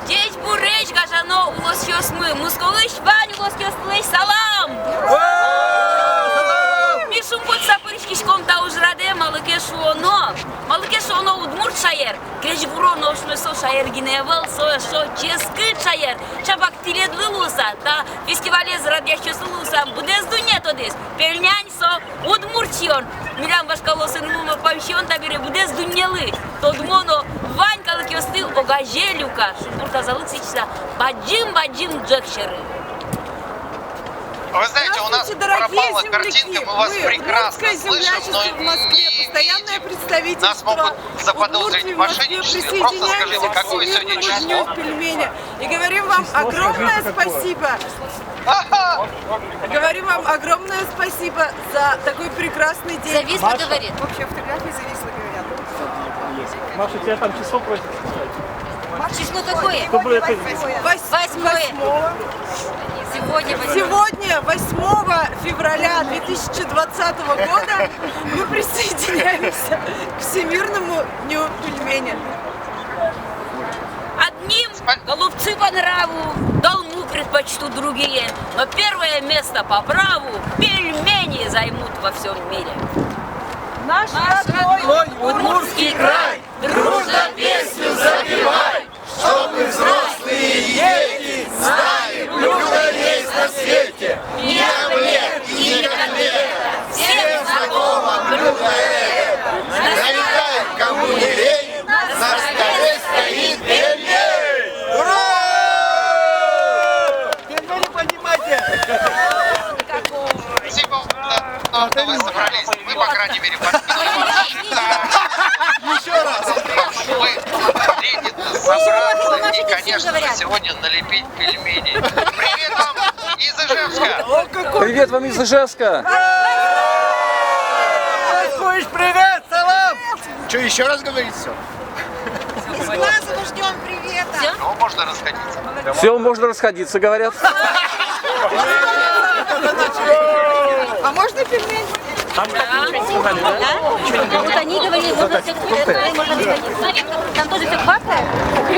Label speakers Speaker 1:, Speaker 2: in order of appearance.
Speaker 1: Здесь бурыч гажано улосьёс мы, мускулыш вань улосьёс лыш салам. Мишум под сапырышкишком та ужраде малыкеш оно удмурт шаер. Креч буроно ошмесо шаер гиневел со ческы шаер. Чабак тилет лылуса, та фестивале зрадящос лылуса, будес дунет одес. Пельнянь со удмуртион. Милям башкалосын мума памщион табире будес дунелы. Тодмоно вань калыкёсты огажелюка. Шумурта залыксичса баджим джекшеры.
Speaker 2: Вы знаете, у нас пропала картинка, мы вас прекрасно слышим, но
Speaker 3: в Москве, постоянное представительство.
Speaker 2: Нас могут заподозрить в мошенничестве. Просто скажите, какое сегодня число?
Speaker 3: И говорим вам огромное спасибо. Говорим вам огромное спасибо за такой прекрасный день.
Speaker 1: Зависло говорит.
Speaker 3: Вообще фотографии зависло говорят.
Speaker 4: Маша, тебя там число просят сказать.
Speaker 1: Число какое?
Speaker 4: Чтобы это...
Speaker 3: 8. Сегодня, 8 февраля 2020 года, мы присоединяемся к Всемирному дню пельменя.
Speaker 1: Одним голубцы по нраву, долму предпочтут другие, но первое место по праву пельмени займут во всем мире.
Speaker 3: Наш родной
Speaker 1: Удмуртский край,
Speaker 5: Дружно песню запевай, чтобы взрослые дети знали, блюдо есть на свете. Не омлет и не котлета, всем знакомо блюдо это. Налетай, кому не лень, на столе стоит пельмень. Ура!
Speaker 4: Вы не понимаете.
Speaker 2: Спасибо, что вы собрались. Мы, по крайней мере,
Speaker 5: Еще раз.
Speaker 2: вы встретиться, собраться и, конечно же, сегодня налепить пельмени. Привет вам из Ижевска!
Speaker 6: Привет вам из Ижевска!
Speaker 4: Привет, салам!
Speaker 5: Что, еще раз говорить все?
Speaker 3: Из Глазова ждем привета.
Speaker 2: Ну, можно расходиться.
Speaker 6: Все, можно расходиться, говорят.
Speaker 3: А можно пельмень?
Speaker 1: Вот они говорили, можно все, можно расходиться. Там тоже все хватает.